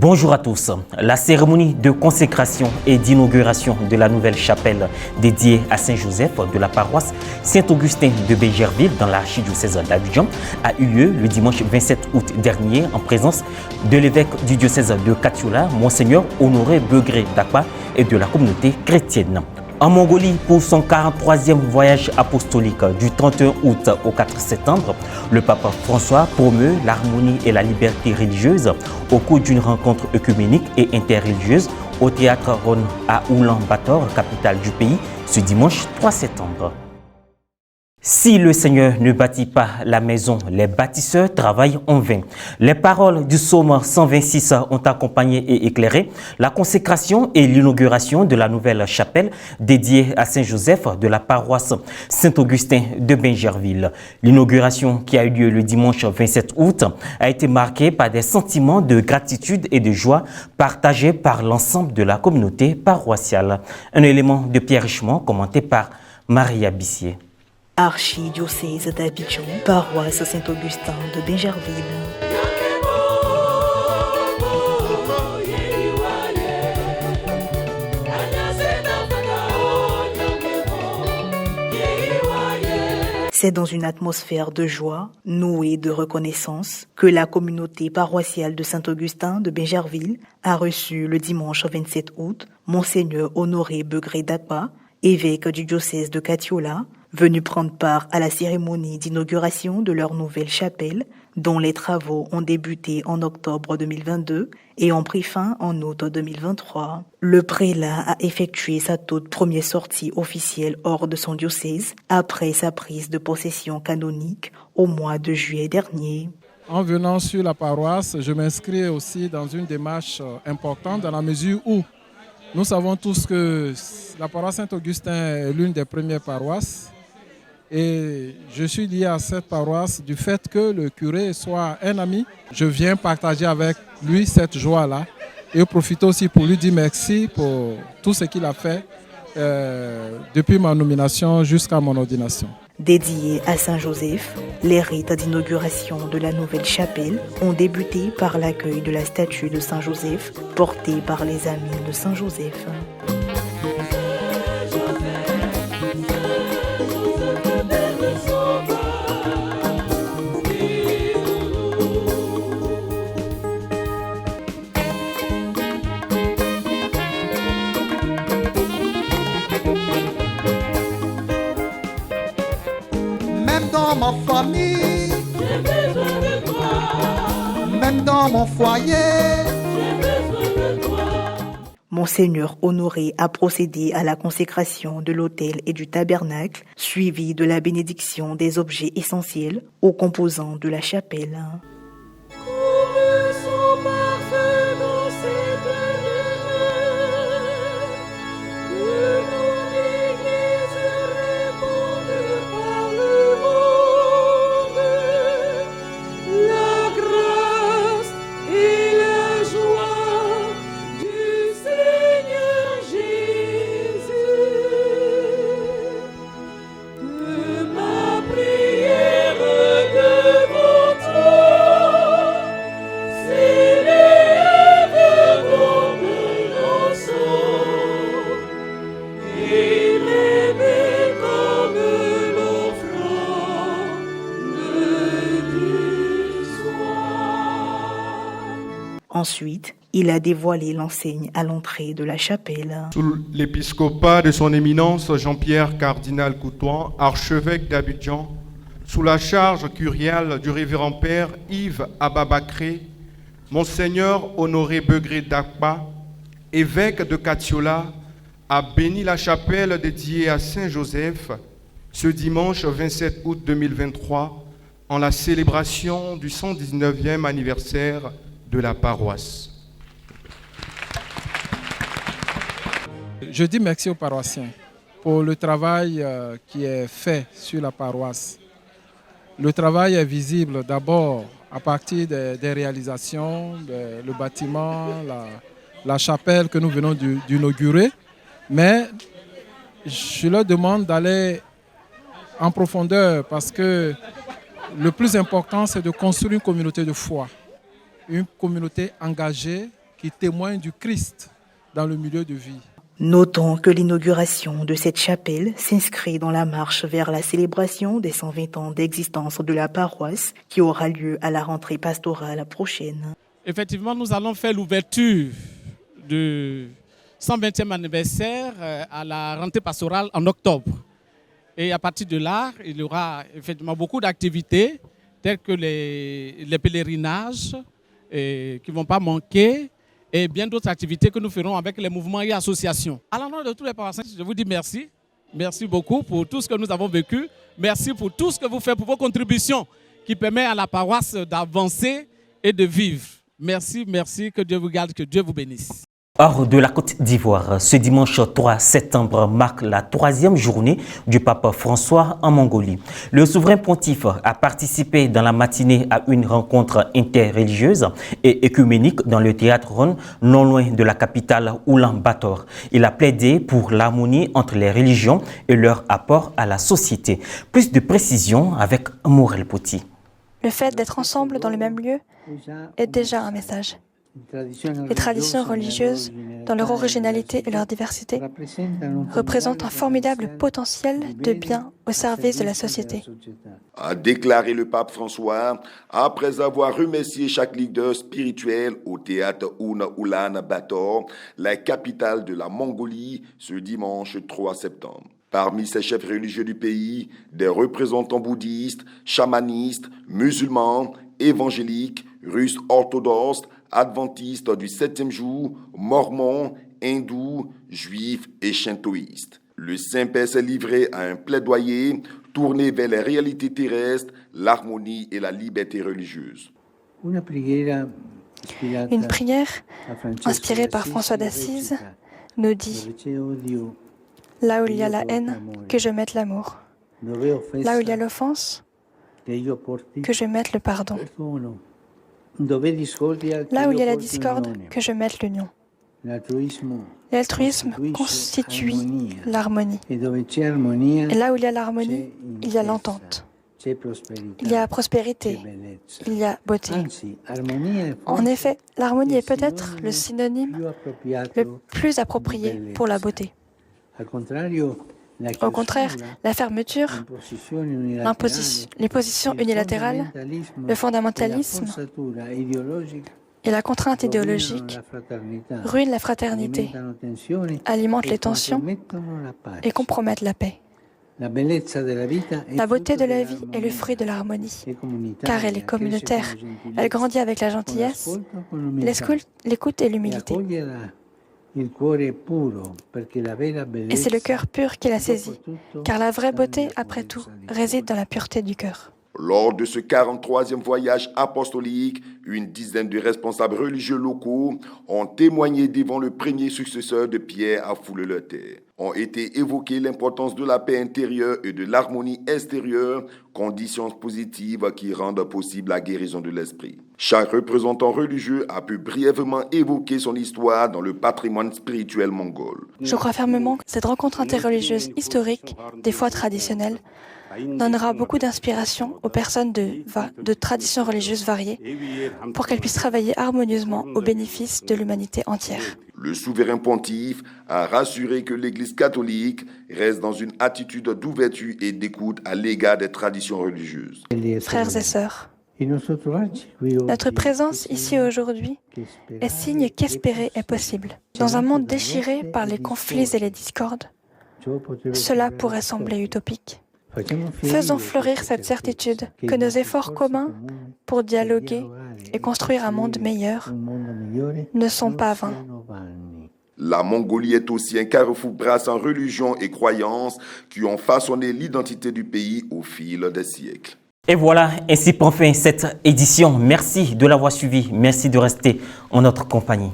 Bonjour à tous. La cérémonie de consécration et d'inauguration de la nouvelle chapelle dédiée à Saint-Joseph de la paroisse Saint-Augustin de Bégerville dans l'archidiocèse d'Abidjan a eu lieu le dimanche 27 août dernier en présence de l'évêque du diocèse de Katiola, Monseigneur Honoré Begré Dakpa et de la communauté chrétienne. En Mongolie, pour son 43e voyage apostolique du 31 août au 4 septembre, le pape François promeut l'harmonie et la liberté religieuse au cours d'une rencontre œcuménique et interreligieuse au théâtre Ron à Oulan-Bator, capitale du pays, ce dimanche 3 septembre. Si le Seigneur ne bâtit pas la maison, les bâtisseurs travaillent en vain. Les paroles du psaume 126 ont accompagné et éclairé la consécration et l'inauguration de la nouvelle chapelle dédiée à Saint-Joseph de la paroisse Saint-Augustin de Bégerville. L'inauguration qui a eu lieu le dimanche 27 août a été marquée par des sentiments de gratitude et de joie partagés par l'ensemble de la communauté paroissiale. Un élément de Pierre Richemont commenté par Maria Bissier. Archidiocèse d'Abidjan, paroisse Saint-Augustin de Bégerville. C'est dans une atmosphère de joie, nouée de reconnaissance, que la communauté paroissiale de Saint-Augustin de Bégerville a reçu le dimanche 27 août Monseigneur Honoré Begré Dakpa, évêque du diocèse de Katiola, venu prendre part à la cérémonie d'inauguration de leur nouvelle chapelle, dont les travaux ont débuté en octobre 2022 et ont pris fin en août 2023. Le prélat a effectué sa toute première sortie officielle hors de son diocèse après sa prise de possession canonique au mois de juillet dernier. En venant sur la paroisse, je m'inscris aussi dans une démarche importante dans la mesure où nous savons tous que la paroisse Saint-Augustin est l'une des premières paroisses. Et je suis lié à cette paroisse du fait que le curé soit un ami. Je viens partager avec lui cette joie-là et profiter aussi pour lui dire merci pour tout ce qu'il a fait depuis ma nomination jusqu'à mon ordination. Dédié à Saint-Joseph, les rites d'inauguration de la nouvelle chapelle ont débuté par l'accueil de la statue de Saint-Joseph portée par les amis de Saint-Joseph. Dans ma famille, j'ai besoin de toi. Même dans mon foyer, j'ai besoin de toi. Monseigneur Honoré a procédé à la consécration de l'autel et du tabernacle, suivi de la bénédiction des objets essentiels aux composants de la chapelle. Ensuite, il a dévoilé l'enseigne à l'entrée de la chapelle. Sous l'épiscopat de son éminence Jean-Pierre Cardinal Coutouan, archevêque d'Abidjan, sous la charge curiale du révérend père Yves Ababakré, Monseigneur Honoré Begré Dakpa, évêque de Katiola, a béni la chapelle dédiée à Saint-Joseph ce dimanche 27 août 2023 en la célébration du 119e anniversaire de la paroisse. Je dis merci aux paroissiens pour le travail qui est fait sur la paroisse. Le travail est visible d'abord à partir des réalisations, le bâtiment, la chapelle que nous venons d'inaugurer, mais je leur demande d'aller en profondeur parce que le plus important, c'est de construire une communauté de foi, une communauté engagée qui témoigne du Christ dans le milieu de vie. Notons que l'inauguration de cette chapelle s'inscrit dans la marche vers la célébration des 120 ans d'existence de la paroisse qui aura lieu à la rentrée pastorale prochaine. Effectivement, nous allons faire l'ouverture du 120e anniversaire à la rentrée pastorale en octobre. Et à partir de là, il y aura effectivement beaucoup d'activités telles que les pèlerinages qui ne vont pas manquer, et bien d'autres activités que nous ferons avec les mouvements et associations. À l'endroit de tous les paroissiens, je vous dis merci. Merci beaucoup pour tout ce que nous avons vécu. Merci pour tout ce que vous faites, pour vos contributions qui permettent à la paroisse d'avancer et de vivre. Merci, merci, que Dieu vous garde, que Dieu vous bénisse. Hors de la Côte d'Ivoire, ce dimanche 3 septembre marque la 3e journée du pape François en Mongolie. Le souverain pontife a participé dans la matinée à une rencontre interreligieuse et écuménique dans le théâtre Ron, non loin de la capitale Oulan-Bator. Il a plaidé pour l'harmonie entre les religions et leur apport à la société. Plus de précisions avec Morel Poti. Le fait d'être ensemble dans le même lieu est déjà un message. Les traditions religieuses, dans leur originalité et leur diversité, représentent un formidable potentiel de bien au service de la société. A déclaré le pape François après avoir remercié chaque leader spirituel au théâtre Oulan-Bator, la capitale de la Mongolie, ce dimanche 3 septembre. Parmi ces chefs religieux du pays, des représentants bouddhistes, chamanistes, musulmans, évangéliques, russes orthodoxes, adventistes du 7e jour, mormons, hindous, juifs et shintoïstes. Le Saint-Père s'est livré à un plaidoyer tourné vers les réalités terrestres, l'harmonie et la liberté religieuse. Une prière inspirée par François d'Assise nous dit « Là où il y a la haine, que je mette l'amour. Là où il y a l'offense, que je mette le pardon. Là où il y a la discorde, que je mette l'union. » L'altruisme constitue l'harmonie. Et là où il y a l'harmonie, il y a l'entente. Il y a prospérité, il y a beauté. En effet, l'harmonie est peut-être le synonyme le plus approprié pour la beauté. Au contraire, la fermeture, les positions unilatérales, le fondamentalisme et la contrainte idéologique ruinent la fraternité, alimentent les tensions et compromettent la paix. La beauté de la vie est le fruit de l'harmonie, car elle est communautaire. Elle grandit avec la gentillesse, l'écoute et l'humilité. Et c'est le cœur pur qui la saisit, car la vraie beauté, après tout, réside dans la pureté du cœur. Lors de ce 43e voyage apostolique, une dizaine de responsables religieux locaux ont témoigné devant le premier successeur de Pierre à Fouleloter. Ont été évoquées l'importance de la paix intérieure et de l'harmonie extérieure, conditions positives qui rendent possible la guérison de l'esprit. Chaque représentant religieux a pu brièvement évoquer son histoire dans le patrimoine spirituel mongol. Je crois fermement que cette rencontre interreligieuse historique, des fois traditionnelle, donnera beaucoup d'inspiration aux personnes de traditions religieuses variées pour qu'elles puissent travailler harmonieusement au bénéfice de l'humanité entière. Le souverain pontife a rassuré que l'Église catholique reste dans une attitude d'ouverture et d'écoute à l'égard des traditions religieuses. Frères et sœurs, notre présence ici aujourd'hui est signe qu'espérer est possible. Dans un monde déchiré par les conflits et les discordes, cela pourrait sembler utopique. Faisons fleurir cette certitude que nos efforts communs pour dialoguer et construire un monde meilleur ne sont pas vains. La Mongolie est aussi un carrefour brassant religions et croyances qui ont façonné l'identité du pays au fil des siècles. Et voilà, ainsi prend fin cette édition. Merci de l'avoir suivi. Merci de rester en notre compagnie.